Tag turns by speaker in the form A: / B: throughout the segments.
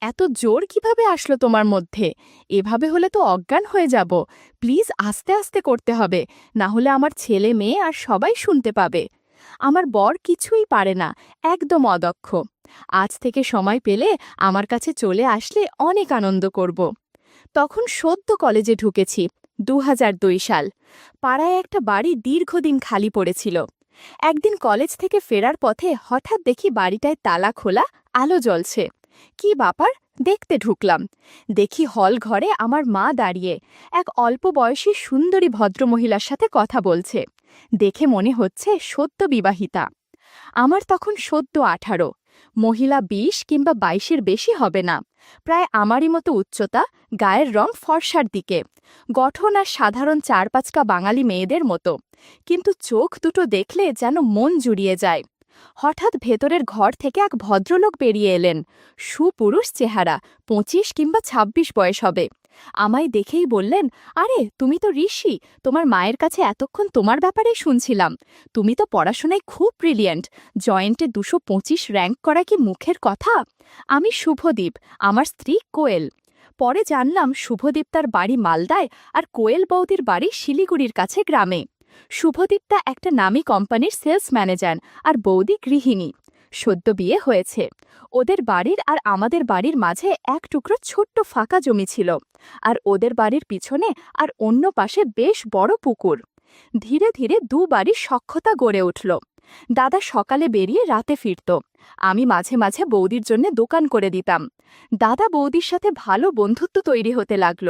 A: এত জোর কিভাবে আসলো তোমার মধ্যে? এভাবে হলে তো অজ্ঞান হয়ে যাব। প্লিজ আস্তে আস্তে করতে হবে, না হলে আমার ছেলে মেয়ে আর সবাই শুনতে পাবে। আমার বর কিছুই পারে না, একদম অদক্ষ। আজ থেকে সময় পেলে আমার কাছে চলে আসলে অনেক আনন্দ করব। তখন সদ্য কলেজে ঢুকেছি, ২০০২ সাল। পাড়ায় একটা বাড়ি দীর্ঘদিন খালি পড়েছিল। একদিন কলেজ থেকে ফেরার পথে হঠাৎ দেখি বাড়িটায় তালা খোলা, আলো জ্বলছে। কি ব্যাপার? দেখতে ঢুকলাম। দেখি হল ঘরে আমার মা দাঁড়িয়ে এক অল্প বয়সী সুন্দরী ভদ্রমহিলার সাথে কথা বলছে। দেখে মনে হচ্ছে সদ্য বিবাহিতা। আমার তখন সদ্য ১৮। মহিলা ২০ কিংবা ২২-এর বেশি হবে না। প্রায় আমারই মতো উচ্চতা, গায়ের রং ফর্সার দিকে, গঠন আর সাধারণ ৪-৫কা বাঙালি মেয়েদের মতো। কিন্তু চোখ দুটো দেখলে যেন মন জুড়িয়ে যায়। হঠাৎ ভেতরের ঘর থেকে এক ভদ্রলোক বেরিয়ে এলেন। সুপুরুষ চেহারা, ২৫ কিংবা ২৬ বয়স হবে। আমায় দেখেই বললেন, আরে তুমি তো ঋষি, তোমার মায়ের কাছে এতক্ষণ তোমার ব্যাপারেই শুনছিলাম। তুমি তো পড়াশোনায় খুব ব্রিলিয়েন্ট, জয়েন্টে ২২৫ র‍্যাঙ্ক করা কি মুখের কথা? আমি শুভদীপ, আমার স্ত্রী কোয়েল। পরে জানলাম শুভদীপ তার বাড়ি মালদায় আর কোয়েল বৌদির বাড়ি শিলিগুড়ির কাছে গ্রামে। শুভদীপটা একটা নামী কোম্পানির সেলস ম্যানেজার আর বৌদি গৃহিণী। সদ্য বিয়ে হয়েছে। ওদের বাড়ির আর আমাদের বাড়ির মাঝে এক টুকরো ছোট্ট ফাঁকা জমি ছিল, আর ওদের বাড়ির পিছনে আর অন্য পাশে বেশ বড় পুকুর। ধীরে ধীরে দু বাড়ির সখ্যতা গড়ে উঠল। দাদা সকালে বেরিয়ে রাতে ফিরত। আমি মাঝে মাঝে বৌদির জন্য দোকান করে দিতাম। দাদা বৌদির সাথে ভালো বন্ধুত্ব তৈরি হতে লাগল।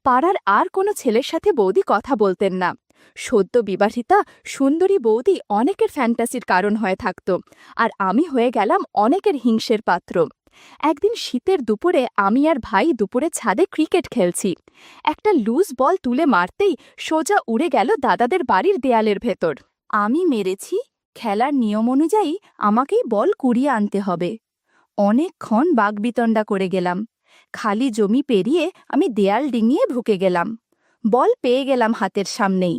A: পাড়ার আর কোনো ছেলের সাথে বৌদি কথা বলতেন না। সদ্য বিবাহিতা সুন্দরী বৌদি অনেকের ফ্যান্টাসির কারণ হয়ে থাকত, আর আমি হয়ে গেলাম অনেকের হিংসের পাত্র। একদিন শীতের দুপুরে আমি আর ভাই দুপুরে ছাদে ক্রিকেট খেলছি। একটা লুজ বল তুলে মারতেই সোজা উড়ে গেল দাদাদের বাড়ির দেয়ালের ভেতর। আমি মেরেছি। খেলার নিয়ম অনুযায়ী আমাকেই বল কুড়িয়ে আনতে হবে। অনেকক্ষণ বাগবিতণ্ডা করে গেলাম। খালি জমি পেরিয়ে আমি দেয়াল ডিঙিয়ে ঢুকে গেলাম। বল পেয়ে গেলাম হাতের সামনেই।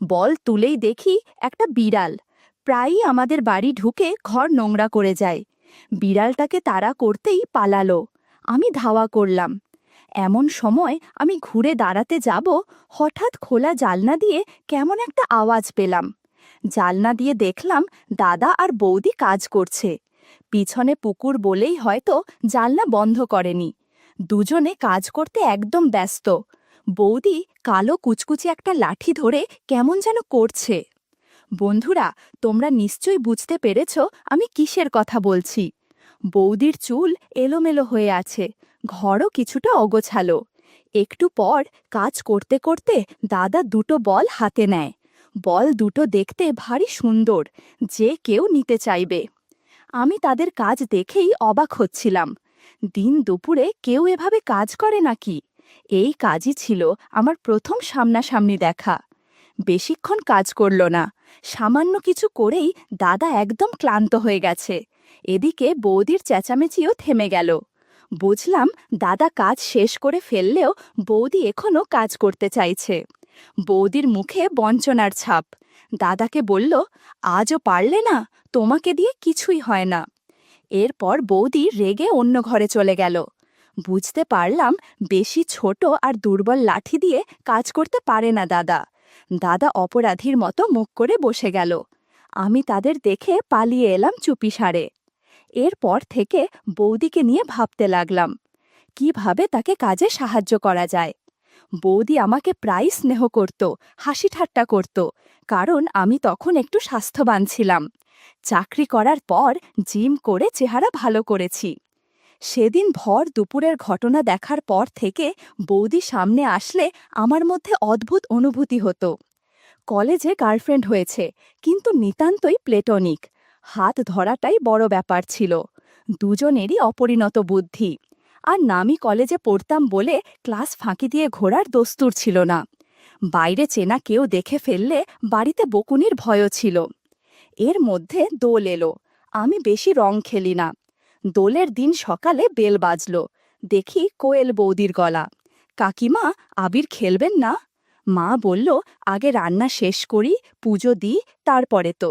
A: বল তুলেই দেখি একটা বিড়াল প্রায়ই আমাদের বাড়ি ঢুকে ঘর নোংরা করে যায়। বিড়ালটাকে তাড়া করতেই পালালো। আমি ধাওয়া করলাম। এমন সময় আমি ঘুরে দাঁড়াতে যাব, হঠাৎ খোলা জালনা দিয়ে কেমন একটা আওয়াজ পেলাম। জালনা দিয়ে দেখলাম দাদা আর বৌদি কাজ করছে। পিছনে পুকুর বলেই হয়তো জালনা বন্ধ করেনি। দুজনে কাজ করতে একদম ব্যস্ত। বৌদি কালো কুচকুচে একটা লাঠি ধরে কেমন যেন করছে। বন্ধুরা, তোমরা নিশ্চয়ই বুঝতে পেরেছ আমি কিসের কথা বলছি। বৌদির চুল এলোমেলো হয়ে আছে, ঘরও কিছুটা অগোছালো। একটু পর কাজ করতে করতে দাদা দুটো বল হাতে নেয়। বল দুটো দেখতে ভারী সুন্দর, যে কেউ নিতে চাইবে। আমি তাদের কাজ দেখেই অবাক হচ্ছিলাম। দিন দুপুরে কেউ এভাবে কাজ করে নাকি? এই কাজই ছিল আমার প্রথম সামনাসামনি দেখা। বেশিক্ষণ কাজ করল না। সামান্য কিছু করেই দাদা একদম ক্লান্ত হয়ে গেছে। এদিকে বৌদির চেঁচামেচিও থেমে গেল। বুঝলাম দাদা কাজ শেষ করে ফেললেও বৌদি এখনও কাজ করতে চাইছে। বৌদির মুখে বঞ্চনার ছাপ। দাদাকে বলল, আজও পারলে না? তোমাকে দিয়ে কিছুই হয় না। এরপর বৌদি রেগে অন্য ঘরে চলে গেল। বুঝতে পারলাম বেশি ছোট আর দুর্বল লাঠি দিয়ে কাজ করতে পারে না দাদা। দাদা অপরাধীর মতো মুখ করে বসে গেল। আমি তাদের দেখে পালিয়ে এলাম চুপিসারে। এরপর থেকে বৌদিকে নিয়ে ভাবতে লাগলাম, কিভাবে তাকে কাজে সাহায্য করা যায়। বৌদি আমাকে প্রায় স্নেহ করত, হাসি ঠাট্টা করত, কারণ আমি তখন একটু স্বাস্থ্যবান ছিলাম। চাকরি করার পর জিম করে চেহারা ভালো করেছি। সেদিন ভর দুপুরের ঘটনা দেখার পর থেকে বৌদি সামনে আসলে আমার মধ্যে অদ্ভুত অনুভূতি হতো। কলেজে গার্লফ্রেন্ড হয়েছে, কিন্তু নিতান্তই প্লেটনিক। হাত ধরাটাই বড় ব্যাপার ছিল। দুজনেরই অপরিণত বুদ্ধি। আর নামি কলেজে পড়তাম বলে ক্লাস ফাঁকি দিয়ে ঘোরার দস্তুর ছিল না। বাইরে চেনা কেউ দেখে ফেললে বাড়িতে বকুনির ভয়ও ছিল। এর মধ্যে দোল এলো। আমি বেশি রং খেলি না। দোলের দিন সকালে বেল বাজল। দেখি কোয়েল বৌদির গলা। কাকিমা, আবির খেলবেন না? মা বলল, আগে রান্না শেষ করি, পুজো দিই, তারপরে তো।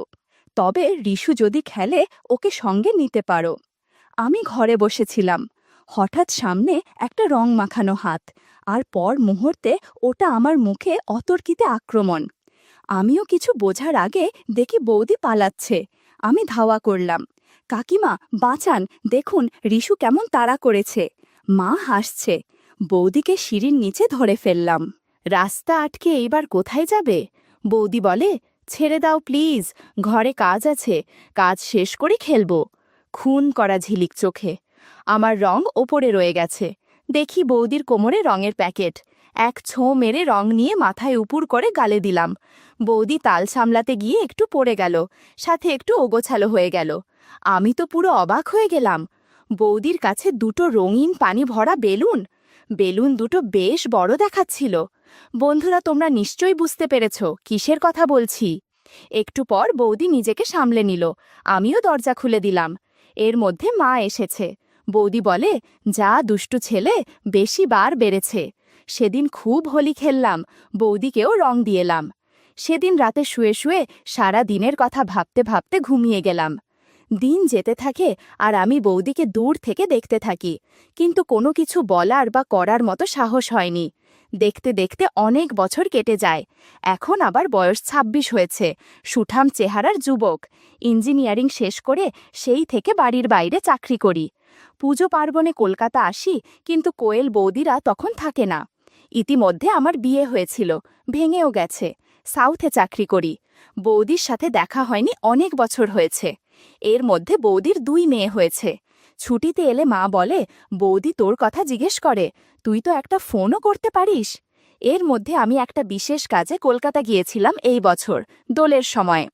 A: তবে রিশু যদি খেলে ওকে সঙ্গে নিতে পারো। আমি ঘরে বসেছিলাম। হঠাৎ সামনে একটা রং মাখানো হাত, আর পর মুহূর্তে ওটা আমার মুখে অতর্কিতে আক্রমণ। আমিও কিছু বোঝার আগে দেখি বৌদি পালাচ্ছে। আমি ধাওয়া করলাম, কাকিমা বাঁচান, দেখুন রিশু কেমন তাড়া করেছে। মা হাসছে। বৌদিকে সিঁড়ির নিচে ধরে ফেললাম। রাস্তা আটকে এইবার কোথায় যাবে? বৌদি বলে, ছেড়ে দাও প্লিজ, ঘরে কাজ আছে, কাজ শেষ করে খেলবো। খুন করা ঝিলিক চোখে। আমার রং ওপরে রয়ে গেছে। দেখি বৌদির কোমরে রঙের প্যাকেট। এক ছোঁ মেরে রং নিয়ে মাথায় উপুর করে গালে দিলাম। বৌদি তাল সামলাতে গিয়ে একটু পড়ে গেল, সাথে একটু ওগোছালো হয়ে গেল। আমি তো পুরো অবাক হয়ে গেলাম। বৌদির কাছে দুটো রঙিন পানি ভরা বেলুন। বেলুন দুটো বেশ বড় দেখাচ্ছিল। বন্ধুরা, তোমরা নিশ্চয়ই বুঝতে পেরেছ কিসের কথা বলছি। একটু পর বৌদি নিজেকে সামলে নিল। আমিও দরজা খুলে দিলাম। এর মধ্যে মা এসেছে। বৌদি বলে, যা দুষ্টু ছেলে, বেশি বার বেড়েছে। সেদিন খুব হোলি খেললাম, বৌদিকেও রং দিয়েলাম। সেদিন রাতে শুয়ে শুয়ে সারা দিনের কথা ভাবতে ভাবতে ঘুমিয়ে গেলাম। দিন যেতে থাকে আর আমি বৌদিকে দূর থেকে দেখতে থাকি, কিন্তু কোনো কিছু বলার বা করার মতো সাহস হয়নি। দেখতে দেখতে অনেক বছর কেটে যায়। এখন আবার বয়স ২৬ হয়েছে। সুঠাম চেহারার যুবক। ইঞ্জিনিয়ারিং শেষ করে সেই থেকে বাড়ির বাইরে চাকরি করি। পুজো পার্বণে কলকাতা আসি, কিন্তু কোয়েল বৌদিরা তখন থাকে না। ইতিমধ্যে আমার বিয়ে হয়েছিল, ভেঙেও গেছে। সাউথে চাকরি করি। বৌদির সাথে দেখা হয়নি অনেক বছর হয়েছে। এর মধ্যে বৌদির ২ মেয়ে হয়েছে। ছুটিতে এলে মা বলে, বৌদি তোর কথা জিজ্ঞেস করে, তুই তো একটা ফোনও করতে পারিস। এর মধ্যে আমি একটা বিশেষ কাজে কলকাতা গিয়েছিলাম এই বছর, দোলের সময়।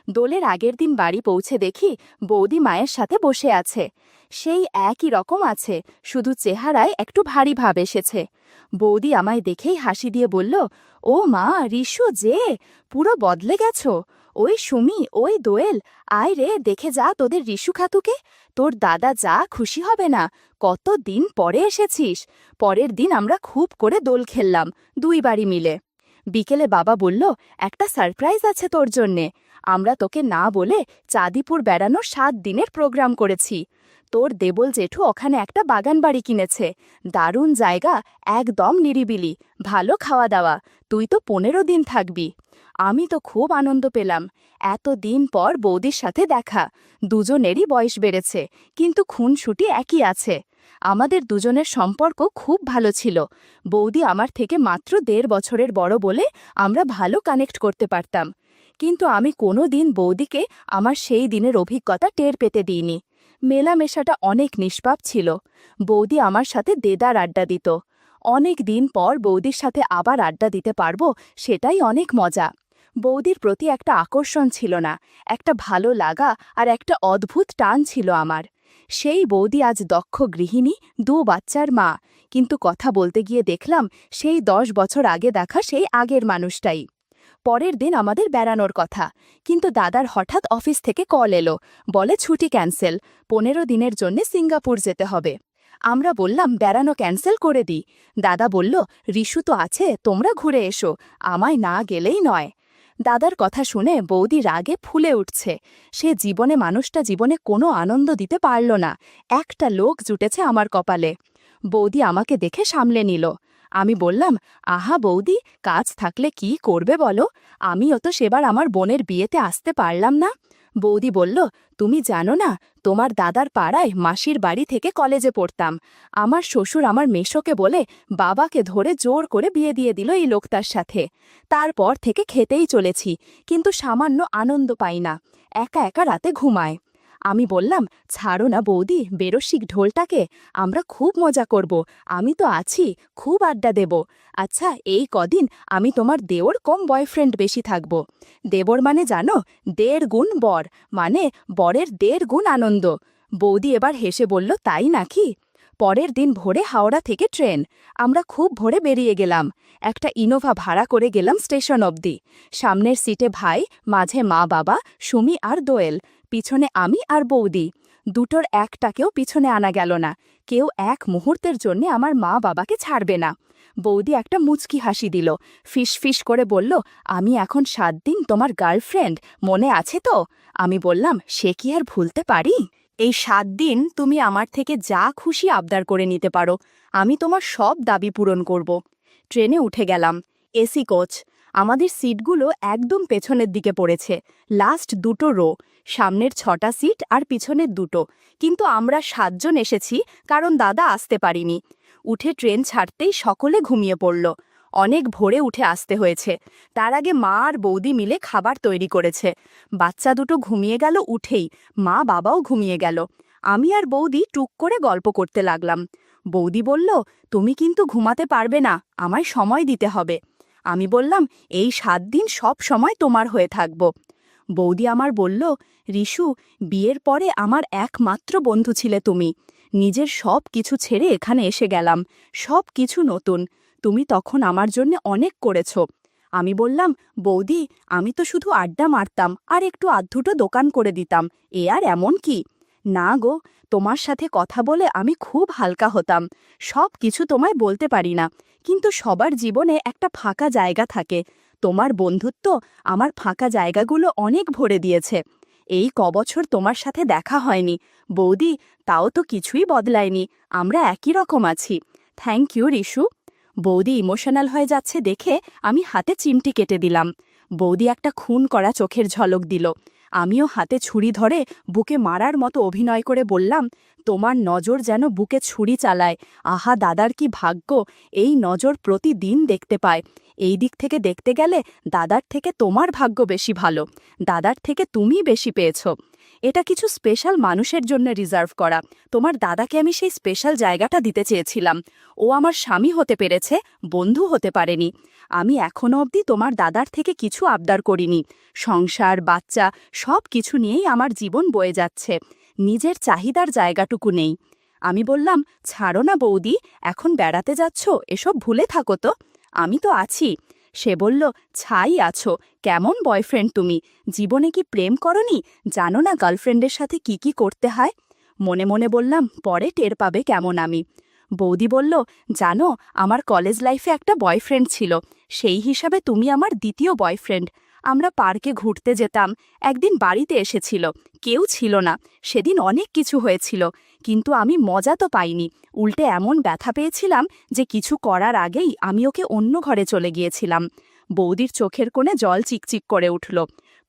A: দোলের আগের দিন বাড়ি পৌঁছে দেখি বৌদি মায়ের সাথে বসে আছে। সেই একই রকম আছে, শুধু চেহারায় একটু ভারী ভাব এসেছে। বৌদি আমায় দেখেই হাসি দিয়ে বলল, ও মা, রিশু যে, পুরো বদলে গেছো। ওই সুমি, ওই দোয়েল, আয় রে দেখে যা তোদের রিশু খাতুকে। তোর দাদা যা খুশি হবে না, কত দিন পরে এসেছিস। পরের দিন আমরা খুব করে দোল খেললাম, ২ বাড়ি মিলে। বিকেলে বাবা বলল, একটা সারপ্রাইজ আছে তোর জন্যে। আমরা তোকে না বলে চাঁদিপুর বেড়ানোর ৭ দিনের প্রোগ্রাম করেছি। তোর দেবল জেঠু ওখানে একটা বাগান বাড়ি কিনেছে। দারুণ জায়গা, একদম নিরিবিলি, ভালো খাওয়া দাওয়া। তুই তো ১৫ দিন থাকবি। আমি তো খুব আনন্দ পেলাম। এত দিন পর বৌদির সাথে দেখা। দুজনেরই বয়স বেড়েছে, কিন্তু খুনসুটি একই আছে। আমাদের দুজনের সম্পর্ক খুব ভালো ছিল। বৌদি আমার থেকে মাত্র ১.৫ বছরের বড় বলে আমরা ভালো কানেক্ট করতে পারতাম। কিন্তু আমি কোনো দিন বৌদিকে আমার সেই দিনের অভিজ্ঞতা টের পেতে দিইনি। মেলামেশাটা অনেক নিষ্পাপ ছিল। বৌদি আমার সাথে দেদার আড্ডা দিত। অনেক দিন পর বৌদির সাথে আবার আড্ডা দিতে পারবো, সেটাই অনেক মজা। বৌদির প্রতি একটা আকর্ষণ ছিল না, একটা ভালো লাগা আর একটা অদ্ভুত টান ছিল আমার। সেই বৌদি আজ দক্ষ গৃহিণী, ২ বাচ্চার মা, কিন্তু কথা বলতে গিয়ে দেখলাম সেই ১০ বছর আগে দেখা সেই আগের মানুষটাই। পরের দিন আমাদের বেড়ানোর কথা, কিন্তু দাদার হঠাৎ অফিস থেকে কল এলো, বলে ছুটি ক্যান্সেল, ১৫ দিনের জন্য সিঙ্গাপুর যেতে হবে। আমরা বললাম বেড়ানো ক্যান্সেল করে দিই। দাদা বলল, রিশু তো আছে, তোমরা ঘুরে এসো, আমায় না গেলেই নয়। দাদার কথা শুনে বৌদি রাগে ফুলে উঠছে। সে জীবনে কোনো আনন্দ দিতে পারল না। একটা লোক জুটেছে আমার কপালে। বৌদি আমাকে দেখে সামলে নিল। আমি বললাম, আহা বৌদি, কাজ থাকলে কি করবে বলো, আমিও তো সেবার আমার বোনের বিয়েতে আসতে পারলাম না। বৌদি বলল, তুমি জানো না, তোমার দাদার পাড়ায় মাসির বাড়ি থেকে কলেজে পড়তাম। আমার শ্বশুর আমার মেশোকে বলে বাবাকে ধরে জোর করে বিয়ে দিয়ে দিল এই লোকটার সাথে। তারপর থেকে খেতেই চলেছি, কিন্তু সামান্য আনন্দ পাই না। একা একা রাতে ঘুমায়। আমি বললাম, ছাড়ো না বৌদি বেরসিক ঢোলটাকে, আমরা খুব মজা করব, আমি তো আছি, খুব আড্ডা দেব। আচ্ছা, এই কদিন আমি তোমার দেওর কম বয়ফ্রেন্ড বেশি থাকব। দেবর মানে জানো, ১.৫ গুণ বর, মানে বরের ১.৫ গুণ আনন্দ। বৌদি এবার হেসে বলল, তাই নাকি? পরের দিন ভোরে হাওড়া থেকে ট্রেন। আমরা খুব ভোরে বেরিয়ে গেলাম। একটা ইনোভা ভাড়া করে গেলাম স্টেশন অবধি। সামনের সিটে ভাই, মাঝে মা বাবা, সুমি আর দোয়েল, পিছনে আমি আর বৌদি। দুটোর একটাকেও পিছনে আনা গেল না। কেউ এক মুহূর্তের জন্য আমার মা বাবাকে ছাড়বে না। বৌদি একটা মুচকি হাসি দিল, ফিস ফিস করে বলল, আমি এখন ৭ দিন তোমার গার্লফ্রেন্ড, মনে আছে তো? আমি বললাম, সে কি আর ভুলতে পারি? এই 7 দিন তুমি আমার থেকে যা খুশি আবদার করে নিতে পারো, আমি তোমার সব দাবি পূরণ করব। ট্রেনে উঠে গেলাম। AC coach. আমাদের সিটগুলো একদম পেছনের দিকে পড়েছে, লাস্ট দুটো রো, সামনের 6টা সিট আর পিছনের দুটো। কিন্তু আমরা 7 জন এসেছি, কারণ দাদা আসতে পারিনি। উঠে ট্রেন ছাড়তেই সকলে ঘুমিয়ে পড়ল। অনেক ভোরে উঠে আসতে হয়েছে। তার আগে মা আর বৌদি মিলে খাবার তৈরি করেছে। বাচ্চা দুটো ঘুমিয়ে গেল উঠেই, মা বাবাও ঘুমিয়ে গেল। আমি আর বৌদি টুক করে গল্প করতে লাগলাম। বৌদি বলল, তুমি কিন্তু ঘুমাতে পারবে না, আমায় সময় দিতে হবে। আমি বললাম, এই 7 দিন সব সময় তোমার হয়ে থাকব। বৌদি আমার বলল, রিশু, বিয়ের পরে আমার একমাত্র বন্ধু ছিলে তুমি। নিজের সব কিছু ছেড়ে এখানে এসে গেলাম, সব কিছু নতুন। তুমি তখন আমার জন্য অনেক করেছ। আমি বললাম, বৌদি, আমি তো শুধু আড্ডা মারতাম আর একটু আধটুটো দোকান করে দিতাম, এ আর এমন কি? না গো, তোমার সাথে কথা বলে আমি খুব হালকা হতাম। সব কিছু তোমায় বলতে পারি না, কিন্তু সবার জীবনে একটা ফাঁকা জায়গা থাকে। তোমার বন্ধুত্ব আমার ফাঁকা জায়গাগুলো অনেক ভরে দিয়েছে। এই কবছর তোমার সাথে দেখা হয়নি বৌদি, তাও তো কিছুই বদলায়নি, আমরা একই রকম আছি। Thank you Rishu. বৌদি ইমোশনাল হয়ে যাচ্ছে দেখে আমি হাতে চিমটি কেটে দিলাম। বৌদি একটা খুন করা চোখের ঝলক দিল। আমিও হাতে ছুরি ধরে বুকে মারার মতো অভিনয় করে বললাম, তোমার নজর যেন বুকে ছুরি চালায়। আহা দাদার কি ভাগ্য, এই নজর প্রতিদিন দেখতে পায়। এই দিক থেকে দেখতে গেলে দাদার থেকে তোমার ভাগ্য বেশি ভালো, দাদার থেকে তুমি বেশি পেয়েছ। এটা কিছু স্পেশাল মানুষের জন্য রিজার্ভ করা। তোমার দাদাকে আমি সেই স্পেশাল জায়গাটা দিতে চেয়েছিলাম। ও আমার স্বামী হতে পেরেছে, বন্ধু হতে পারেনি। আমি এখনো অবধি তোমার দাদার থেকে কিছু আবদার করিনি। সংসার, বাচ্চা সব কিছু নিয়েই আমার জীবন বয়ে যাচ্ছে, নিজের চাহিদার জায়গাটুকু নেই। আমি বললাম, ছাড়ো না বৌদি, এখন বেড়াতে যাচ্ছ, এসব ভুলে থাকো তো, আমি তো আছি। সে বলল, ছাই আছো, কেমন বয়ফ্রেন্ড তুমি, জীবনে কি প্রেম করনি, জানো না গার্লফ্রেন্ডের সাথে কি কি করতে হয়? মনে মনে বললাম, পরে টের পাবে কেমন আমি। বৌদি বলল, জানো, আমার কলেজ লাইফে একটা বয়ফ্রেন্ড ছিল, সেই হিসাবে তুমি আমার দ্বিতীয় বয়ফ্রেন্ড। আমরা পার্কে ঘুরতে যেতাম, একদিন বাড়িতে এসেছিল, কেউ ছিল না। সেদিন অনেক কিছু হয়েছিল, কিন্তু আমি মজা তো পাইনি, উল্টে এমন ব্যথা পেয়েছিলাম যে কিছু করার আগেই আমি ওকে অন্য ঘরে চলে গিয়েছিলাম। বৌদির চোখের কোণে জল চিকচিক করে উঠল।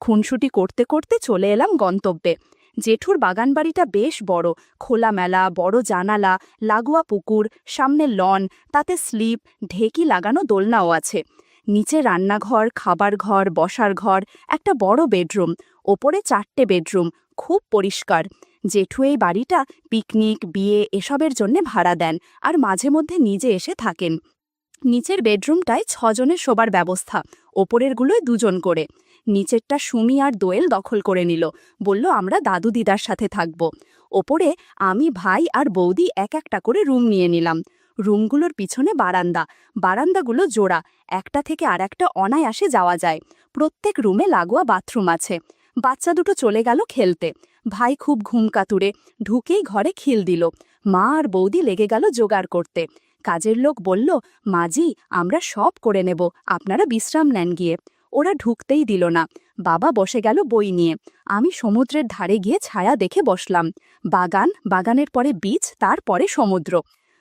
A: খুনসুটি করতে করতে চলে এলাম গন্তব্যে। জেঠুর বাগানবাড়িটা বেশ বড়, খোলামেলা, বড় জানালা, লাগোয়া পুকুর, সামনে লন, তাতে স্লিপ, ঢেকি লাগানো দোলনাও আছে। নিচে রান্নাঘর, খাবার ঘর, বসার ঘর, একটা বড় বেডরুম, ওপরে 4টে বেডরুম, খুব পরিষ্কার। জেঠু এই বাড়িটা পিকনিক, বিয়ে এসবের জন্য ভাড়া দেন আর মাঝে মধ্যে নিজে এসে থাকেন। নিচের বেডরুমটায় 6 জনের শোবার ব্যবস্থা, ওপরেরগুলোয় 2 জন করে। নিচেরটা সুমি আর দোয়েল দখল করে নিল, বলল আমরা দাদু দিদার সাথে থাকব। ওপরে আমি, ভাই আর বৌদি এক একটা করে রুম নিয়ে নিলাম। রুমগুলোর পিছনে বারান্দা, বারান্দাগুলো জোড়া, একটা থেকে আর একটা অনায়াসে যাওয়া যায়। প্রত্যেক রুমে লাগোয়া বাথরুম আছে। বাচ্চা দুটো চলে গেল খেলতে। ভাই খুব ঘুমকাতুরে, ঢুকেই ঘরে খিল দিল। মা আর বৌদি লেগে গেল জোগাড় করতে। কাজের লোক বলল, মাজি, আমরা সব করে নেব, আপনারা বিশ্রাম নেন গিয়ে। ওরা ঢুকতেই দিল না। বাবা বসে গেল বই নিয়ে। আমি সমুদ্রের ধারে গিয়ে ছায়া দেখে বসলাম। বাগান, বাগানের পরে বীচ, তারপরে সমুদ্র।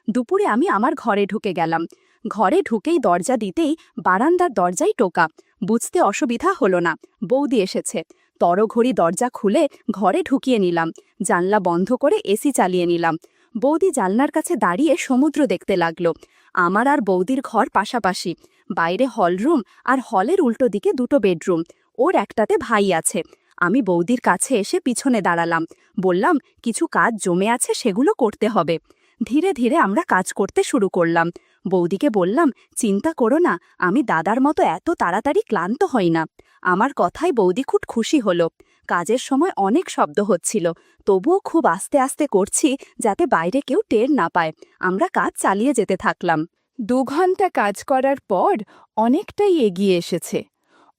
A: দুপুরে আমি আমার ঘরে ঢুকে গেলাম। ঘরে ঢুকেই দরজা দিতেই বারান্দার দরজায় টোকা। বুঝতে অসুবিধা হলো না, বৌদি এসেছে। তড়ঘড়ি দরজা খুলে ঘরে ঢুকিয়ে নিলাম। জানলা বন্ধ করে এসি চালিয়ে নিলাম। বৌদি জানলার কাছে দাঁড়িয়ে সমুদ্র দেখতে লাগলো। আমার আর বৌদির ঘর পাশাপাশি, বাইরে হলরুম আর হলের উল্টো দিকে 2টো বেডরুম। ওর একটাতে ভাই আছে। আমি বৌদির কাছে এসে পিছনে দাঁড়ালাম, বললাম, কিছু কাজ জমে আছে, সেগুলো করতে হবে। ধীরে ধীরে আমরা কাজ করতে শুরু করলাম। বৌদিকে বললাম, চিন্তা করো না, আমি দাদার মতো এত তাড়াতাড়ি ক্লান্ত হই না। আমার কথায় বৌদি খুব খুশি হলো। কাজের সময় অনেক শব্দ হচ্ছিল, তবুও খুব আস্তে আস্তে করছি যাতে বাইরে কেউ টের না পায়। আমরা কাজ চালিয়ে যেতে থাকলাম। 2 ঘন্টা কাজ করার পর অনেকটাই এগিয়ে এসেছে।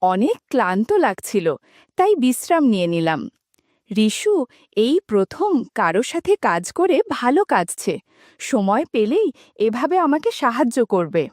A: অনেক ক্লান্ত লাগছিল, তাই বিশ্রাম নিয়ে নিলাম। রিশু এই প্রথম কারো সাথে কাজ করে ভালো কাজছে। সময় পেলেই এভাবে আমাকে সাহায্য করবে।